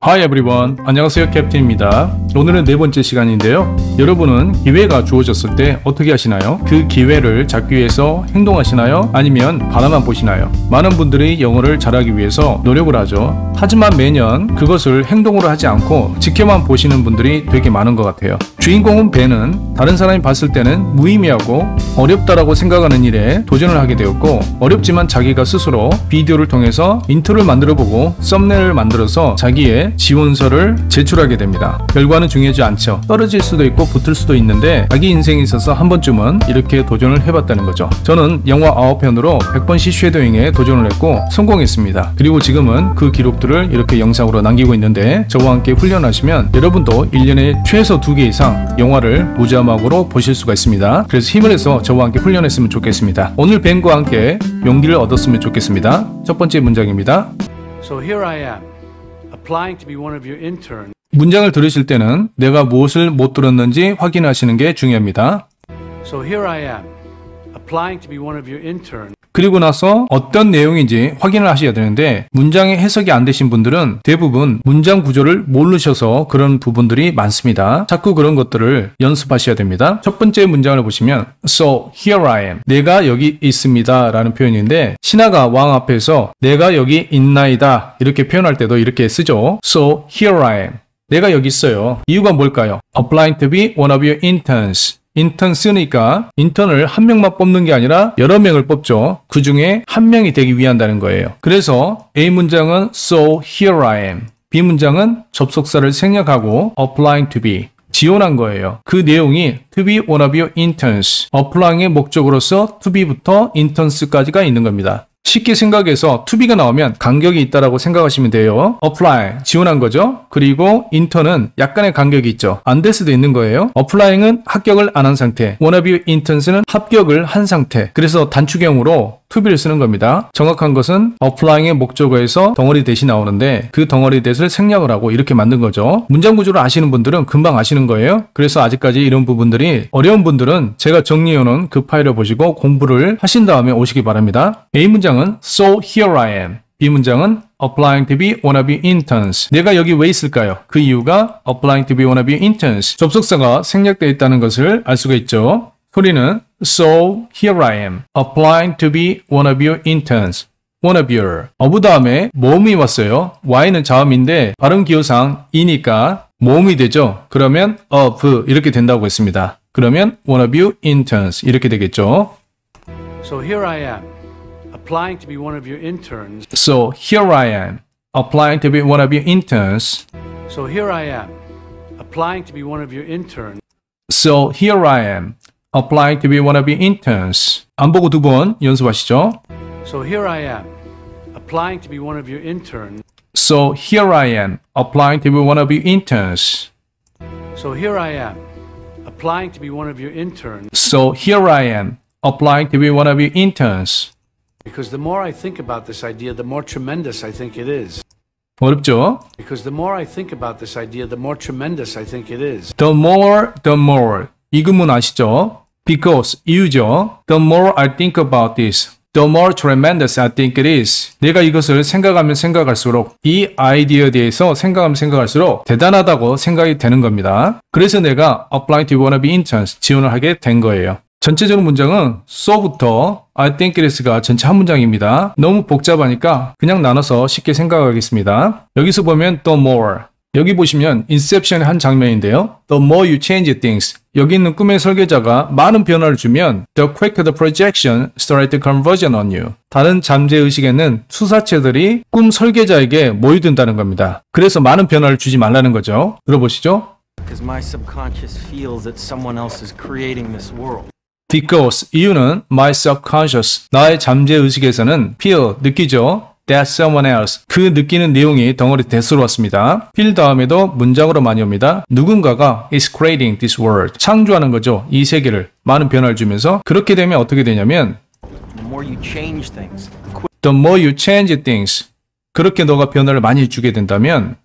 Hi everyone. 안녕하세요, 캡틴입니다. 오늘은 네 번째 시간인데요. 여러분은 기회가 주어졌을 때 어떻게 하시나요? 그 기회를 잡기 위해서 행동하시나요? 아니면 바라만 보시나요? 많은 분들이 영어를 잘하기 위해서 노력을 하죠. 하지만 매년 그것을 행동으로 하지 않고 지켜만 보시는 분들이 되게 많은 것 같아요. 주인공은 벤은 다른 사람이 봤을 때는 무의미하고 어렵다라고 생각하는 일에 도전을 하게 되었고, 어렵지만 자기가 스스로 비디오를 통해서 인트로를 만들어보고 썸네일을 만들어서 자기의 지원서를 제출하게 됩니다. 결과는 중요하지 않죠. 떨어질 수도 있고 붙을 수도 있는데 자기 인생에 있어서 한 번쯤은 이렇게 도전을 해봤다는 거죠. 저는 영화 9편으로 100번씩 쉐도잉에 도전을 했고 성공했습니다. 그리고 지금은 그 기록들을 이렇게 영상으로 남기고 있는데, 저와 함께 훈련하시면 여러분도 1년에 최소 2개 이상 영화를 무자막으로 보실 수가 있습니다. 그래서 힘을 내서 저와 함께 훈련했으면 좋겠습니다. 오늘 벤과 함께 용기를 얻었으면 좋겠습니다. 첫 번째 문장입니다. So here I am, applying to be one of your interns. 문장을 들으실 때는 내가 무엇을 못 들었는지 확인하시는 게 중요합니다. So here I am, applying to be one of your interns. 그리고 나서 어떤 내용인지 확인을 하셔야 되는데, 문장의 해석이 안 되신 분들은 대부분 문장 구조를 모르셔서 그런 부분들이 많습니다. 자꾸 그런 것들을 연습하셔야 됩니다. 첫 번째 문장을 보시면 So here I am, 내가 여기 있습니다 라는 표현인데, 신하가 왕 앞에서 내가 여기 있나이다 이렇게 표현할 때도 이렇게 쓰죠. So here I am, 내가 여기 있어요. 이유가 뭘까요? Applying to be one of your interns. 인턴 쓰니까 인턴을 한 명만 뽑는 게 아니라 여러 명을 뽑죠. 그 중에 한 명이 되기 위한다는 거예요. 그래서 A 문장은 So here I am, B 문장은 접속사를 생략하고 applying to be, 지원한 거예요. 그 내용이 to be one of your interns, applying의 목적으로서 to be부터 interns까지가 있는 겁니다. 쉽게 생각해서 to be가 나오면 간격이 있다라고 생각하시면 돼요. apply, 지원한 거죠. 그리고 intern은 약간의 간격이 있죠. 안 될 수도 있는 거예요. applying은 합격을 안 한 상태, one of your interns는 합격을 한 상태. 그래서 단축형으로 to be를 쓰는 겁니다. 정확한 것은 applying의 목적어에서 덩어리 대시 나오는데, 그 덩어리 대시를 생략을 하고 이렇게 만든 거죠. 문장 구조를 아시는 분들은 금방 아시는 거예요. 그래서 아직까지 이런 부분들이 어려운 분들은 제가 정리해놓은 그 파일을 보시고 공부를 하신 다음에 오시기 바랍니다. A 문장은 So here I am, B 문장은 applying to be one of your interns. 내가 여기 왜 있을까요? 그 이유가 applying to be one of your interns. 접속사가 생략되어 있다는 것을 알 수가 있죠. 소리는 So here I am, applying to be one of your interns. one of your. of 다음에 모음이 왔어요. y는 자음인데 발음 기호상 이니까 모음이 되죠. 그러면 of 이렇게 된다고 했습니다. 그러면 one of your interns 이렇게 되겠죠. So here I am, applying to be one of your interns. So here I am, applying to be one of your interns. So here I am, applying to be one of your interns. So here I am, applying to be one of your interns. 안 보고 두 번 연습하시죠. So here I am, applying to be one of your interns. So here I am, applying to be one of your interns. So here I am, applying to be one of your interns. So here I am, applying to be one of your interns. Because the more I think about this idea, the more tremendous I think it is. 어렵죠? Because the more I think about this idea, the more tremendous I think it is. The more. 이 구문 아시죠? Because, 이유죠. The more I think about this, the more tremendous I think it is. 내가 이것을 생각하면 생각할수록, 이 아이디어에 대해서 생각하면 생각할수록 대단하다고 생각이 되는 겁니다. 그래서 내가 applying to one of the interns 지원을 하게 된 거예요. 전체적인 문장은 so부터 I think it is가 전체 한 문장입니다. 너무 복잡하니까 그냥 나눠서 쉽게 생각하겠습니다. 여기서 보면 the more, 여기 보시면 인셉션의 한 장면인데요. The more you change things. 여기 있는 꿈의 설계자가 많은 변화를 주면 the quicker the projection started to conversion on you. 다른 잠재의식에는 투사체들이 꿈 설계자에게 모여든다는 겁니다. 그래서 많은 변화를 주지 말라는 거죠. 들어보시죠. Because my subconscious feels that someone else is creating this world. Because, 이유는 my subconscious, 나의 잠재의식에서는 feel, 느끼죠. That someone else, 그 느끼는 내용이 덩어리 대수로 왔습니다. feel 다음에도 문장으로 많이 옵니다. 누군가가 is creating this world, 창조하는 거죠. 이 세계를 많은 변화를 주면서. 그렇게 되면 어떻게 되냐면 The more you change things, the more you change things, 그렇게 너가 변화를 많이 주게 된다면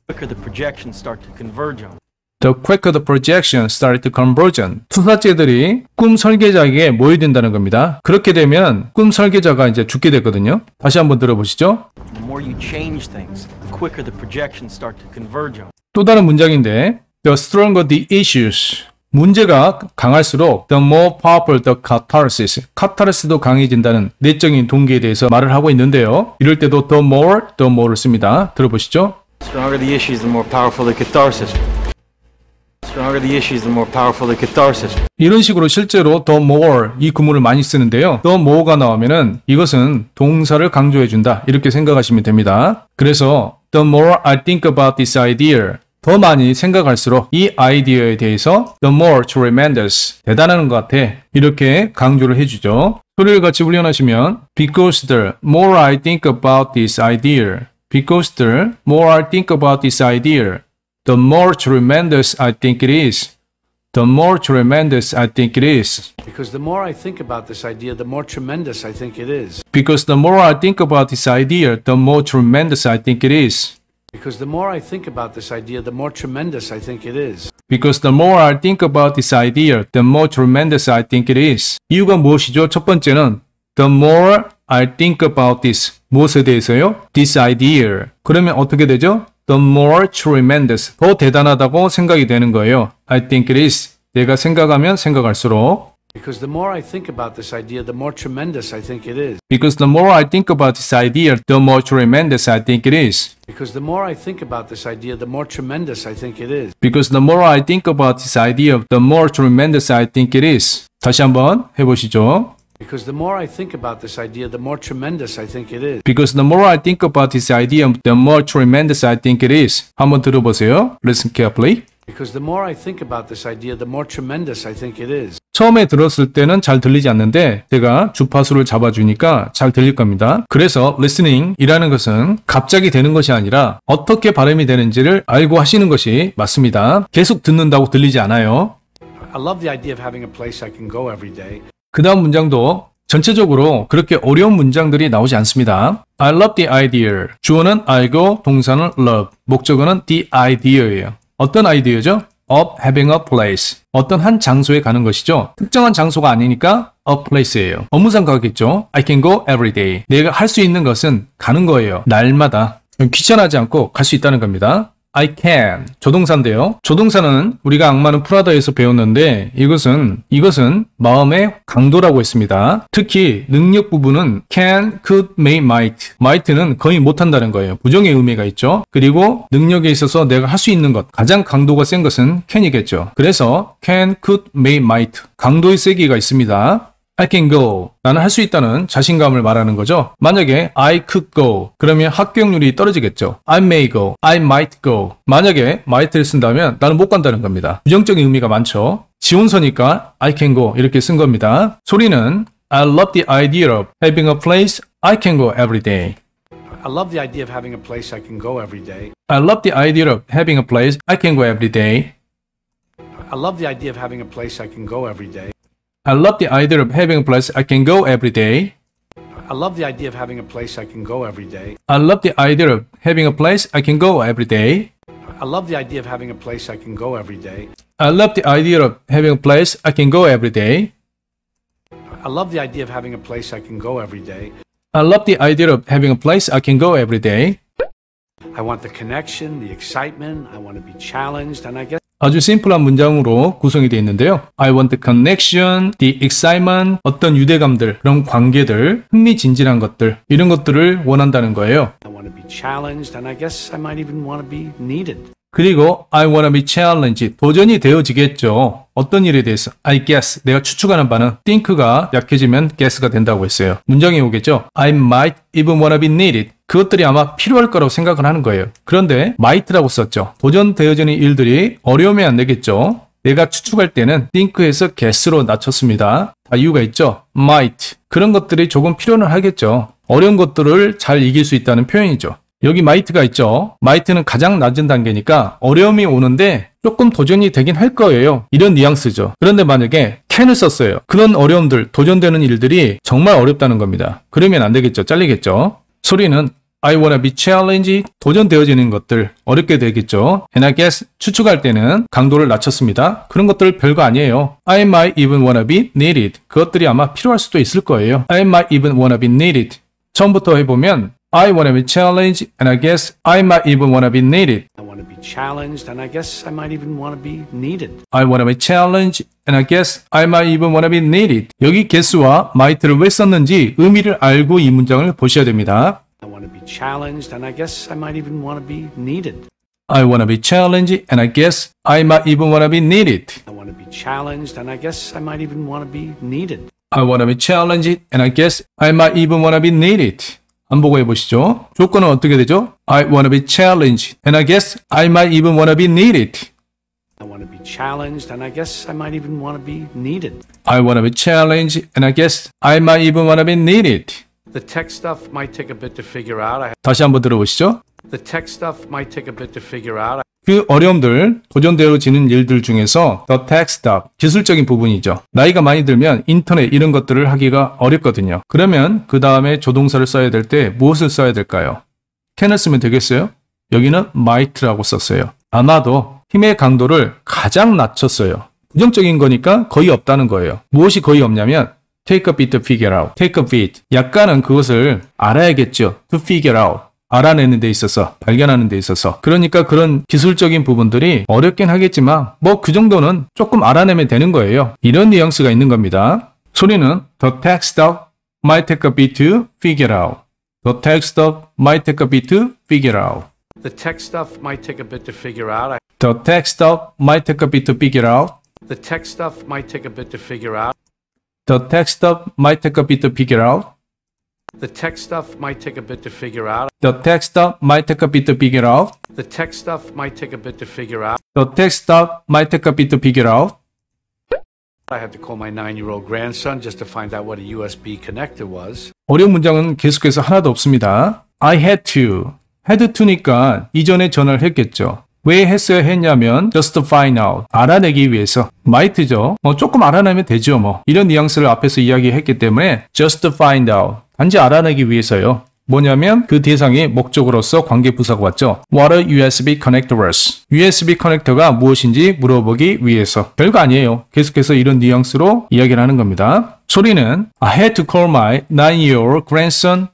quicker the projections start to converge on. The quicker the projection started to conversion. 투사체들이 꿈 설계자에게 모여든다는 겁니다. 그렇게 되면 꿈 설계자가 이제 죽게 되거든요. 다시 한번 들어보시죠. The more you change things, the quicker the projections start to converge on. 또 다른 문장인데 The stronger the issues. 문제가 강할수록 the more powerful the catharsis. 카타르시스도 강해진다는 내적인 동기에 대해서 말을 하고 있는데요. 이럴 때도 the more를 씁니다. 들어보시죠. The stronger the issues, the more powerful the catharsis. The stronger the issues, the more powerful the catharsis. 이런 식으로 실제로 the more 이 구문을 많이 쓰는데요. the more가 나오면은 이것은 동사를 강조해준다. 이렇게 생각하시면 됩니다. 그래서 the more I think about this idea. 더 많이 생각할수록 이 아이디어에 대해서 the more tremendous. 대단한 것 같아. 이렇게 강조를 해주죠. 소리를 같이 훈련하시면 Because the more I think about this idea. Because the more I think about this idea. The more tremendous I think it is. The more tremendous I think it is. Because the more I think about this idea, the more tremendous I think it is. Because the more I think about this idea, the more tremendous I think it is. Because the more I think about this idea, the more tremendous I think it is. Because the more I think about this idea, the more tremendous I think it is. 이유가 무엇이죠? 첫 번째는 the more I think about this. 무엇에 대해서요? This idea. 그러면 어떻게 되죠? The more tremendous. 더 대단하다고 생각이 되는 거예요. I think it is. 내가 생각하면 생각할수록 Because the more I think about this idea, the more tremendous I think it is. Because the more I think about this idea, the more tremendous I think it is. Because the more I think about this idea, the more tremendous I think it is. Because the more I think about this idea, the more tremendous I think it is. 다시 한번 해보시죠. Because the more I think about this idea, the more tremendous I think it is. Because the more I think about this idea, the more tremendous I think it is. 한번 들어보세요. Listen carefully. Because the more I think about this idea, the more tremendous I think it is. 처음에 들었을 때는 잘 들리지 않는데 제가 주파수를 잡아주니까 잘 들릴 겁니다. 그래서 listening이라는 것은 갑자기 되는 것이 아니라 어떻게 발음이 되는지를 알고 하시는 것이 맞습니다. 계속 듣는다고 들리지 않아요. I love the idea of having a place I can go every day. 그 다음 문장도 전체적으로 그렇게 어려운 문장들이 나오지 않습니다. I love the idea. 주어는 I고 동사는 love. 목적어는 the idea예요. 어떤 아이디어죠? of having a place. 어떤 한 장소에 가는 것이죠. 특정한 장소가 아니니까 a place예요. 업무상 가겠죠. I can go every day. 내가 할 수 있는 것은 가는 거예요. 날마다. 귀찮아하지 않고 갈 수 있다는 겁니다. I can. 조동사인데요. 조동사는 우리가 악마는 프라다에서 배웠는데 이것은 마음의 강도라고 했습니다. 특히 능력 부분은 can, could, may, might. might는 거의 못한다는 거예요. 부정의 의미가 있죠. 그리고 능력에 있어서 내가 할 수 있는 것, 가장 강도가 센 것은 can이겠죠. 그래서 can, could, may, might. 강도의 세기가 있습니다. I can go. 나는 할 수 있다는 자신감을 말하는 거죠. 만약에 I could go. 그러면 합격률이 떨어지겠죠. I may go. I might go. 만약에 might를 쓴다면 나는 못 간다는 겁니다. 부정적인 의미가 많죠. 지원서니까 I can go 이렇게 쓴 겁니다. 소리는 I love the idea of having a place I can go every day. I love the idea of having a place I can go every day. I love the idea of having a place I can go every day. I love the idea of having a place I can go every day. I love the idea of having a place I can go every day. I love the idea of having a place I can go every day. I love the idea of having a place I can go every day. I love the idea of having a place I can go every day. I love the idea of having a place I can go every day. I love the idea of having a place I can go every day. I love the idea of having a place I can go every day. I want the connection, the excitement. I want to be challenged, and I guess 아주 심플한 문장으로 구성이 되어 있는데요. I want the connection, the excitement, 어떤 유대감들, 그런 관계들, 흥미진진한 것들, 이런 것들을 원한다는 거예요. I want to be challenged, and I guess I might even want to be needed. 그리고 I wanna be challenged, 도전이 되어지겠죠. 어떤 일에 대해서 I guess, 내가 추측하는 바는 think가 약해지면 guess가 된다고 했어요. 문장이 오겠죠. I might even wanna be needed. 그것들이 아마 필요할 거라고 생각을 하는 거예요. 그런데 might라고 썼죠. 도전되어지는 일들이 어려우면 안 되겠죠. 내가 추측할 때는 think에서 guess로 낮췄습니다. 다 이유가 있죠. might, 그런 것들이 조금 필요는 하겠죠. 어려운 것들을 잘 이길 수 있다는 표현이죠. 여기 might가 있죠. might는 가장 낮은 단계니까 어려움이 오는데 조금 도전이 되긴 할 거예요. 이런 뉘앙스죠. 그런데 만약에 can을 썼어요. 그런 어려움들, 도전되는 일들이 정말 어렵다는 겁니다. 그러면 안 되겠죠. 잘리겠죠. 소리는 I wanna be challenged. 도전되어지는 것들 어렵게 되겠죠. And I guess 추측할 때는 강도를 낮췄습니다. 그런 것들 별거 아니에요. I might even wanna be needed. 그것들이 아마 필요할 수도 있을 거예요. I might even wanna be needed. 처음부터 해보면 I wanna be challenged and I guess I might even wanna be needed. I want to be challenged, and I guess I might even want to be needed. I wanna be challenged and I guess I might even wanna be needed. 여기 guess와 might를 왜 썼는지 의미를 알고 이 문장을 보셔야 됩니다. I want to be challenged, and I guess I might even want to be needed. I wanna be challenged and I guess I might even wanna be needed. I want to be challenged, and I guess I might even want to be needed. I wanna be challenged and I guess I might even wanna be needed. 안 보고 해보시죠. 조건은 어떻게 되죠? I wanna be challenged and I guess I might even wanna be needed. I want to be challenged, and I guess I might even want to be needed. I wanna be challenged and I guess I might even wanna be needed. The tech stuff might take a bit to figure out. 다시 한번 들어보시죠. The tech stuff might take a bit to figure out. 그 어려움들, 도전되어지는 일들 중에서 the tech stuff, 기술적인 부분이죠. 나이가 많이 들면 인터넷 이런 것들을 하기가 어렵거든요. 그러면 그 다음에 조동사를 써야 될 때 무엇을 써야 될까요? can을 쓰면 되겠어요? 여기는 might라고 썼어요. 아마도 힘의 강도를 가장 낮췄어요. 부정적인 거니까 거의 없다는 거예요. 무엇이 거의 없냐면 take a bit to figure out, take a bit. 약간은 그것을 알아야겠죠. to figure out. 알아내는 데 있어서, 발견하는 데 있어서. 그러니까 그런 기술적인 부분들이 어렵긴 하겠지만 뭐 그 정도는 조금 알아내면 되는 거예요. 이런 뉘앙스가 있는 겁니다. 소리는 the tech stuff might take a bit to figure out. The tech stuff might take a bit to figure out. The tech stuff might take a bit to figure out. The tech stuff might take a bit to figure out. The tech stuff might take a bit to figure out. The tech stuff might take a bit to figure out. The tech stuff might take a bit to figure out. The tech stuff might take a bit to figure out. The tech stuff might take a bit to figure out. The tech stuff might take a bit to figure out. I had to call my 9-year-old grandson just to find out what a USB connector was. 어려운 문장은 계속해서 하나도 없습니다. I had to. had to니까 이전에 전화를 했겠죠. 왜 했어야 했냐면 just to find out. 알아내기 위해서. might죠. 조금 알아내면 되죠 뭐. 이런 뉘앙스를 앞에서 이야기했기 때문에 just to find out. 단지 알아내기 위해서요. 뭐냐면 그 대상이 목적으로서 관계부사가 왔죠. What are USB connectors? USB 커넥터가 무엇인지 물어보기 위해서. 별거 아니에요. 계속해서 이런 뉘앙스로 이야기를 하는 겁니다. 소리는 I had to call my 9-year-old grandson.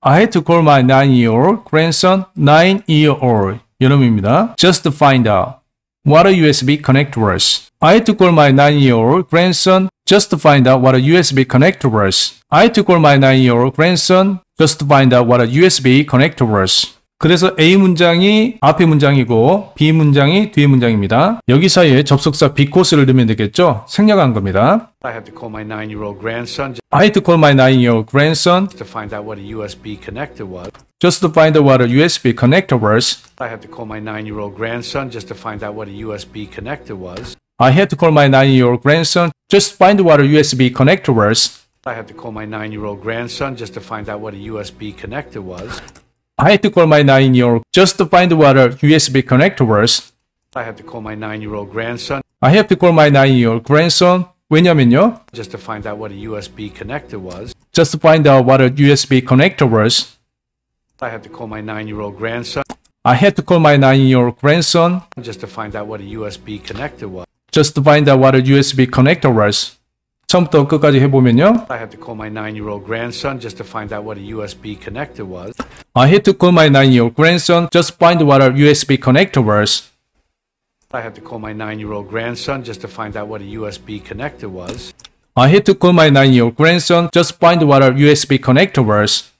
I had to call my 9-year-old grandson. 9-year-old. 이놈입니다. Just to find out. What are USB connectors? I had to call my 9-year-old grandson just to find out what a USB connector was. I had to call my 9-year-old grandson just to find out what a USB connector was. 그래서 A 문장이 앞에 문장이고 B 문장이 뒤에 문장입니다. 여기 사이에 접속사 because를 넣으면 되겠죠? 생략한 겁니다. I had to call my 9-year-old grandson I had to call my 9-year-old grandson to find out what a USB connector was. just to find out what a USB connector was. I had to call my 9-year-old grandson just to find out what a USB connector was. I had to call my 9-year-old grandson just to find out what a USB connector was. I had to call my 9-year-old grandson just to find out what a USB connector was. I had to call my 9-year-old just to find out what a USB connector was. I had to call my 9-year-old grandson I have to call my 9-year-old grandson. 왜냐면요. just to find out what a USB connector was. Just to find out what a USB connector was. I had to call my 9-year-old grandson I had to call my 9-year-old grandson just to find out what a USB connector was. just to find out what a USB connector was. 처음부터 끝까지 해보면요. I had to call my 9-year-old grandson just to find out what a USB connector was. I had to call my 9-year-old grandson just to find out what a USB connector was. I had to call my 9-year-old grandson just to find out what a USB connector was. I had to call my 9-year-old grandson just to find out what a USB connector was.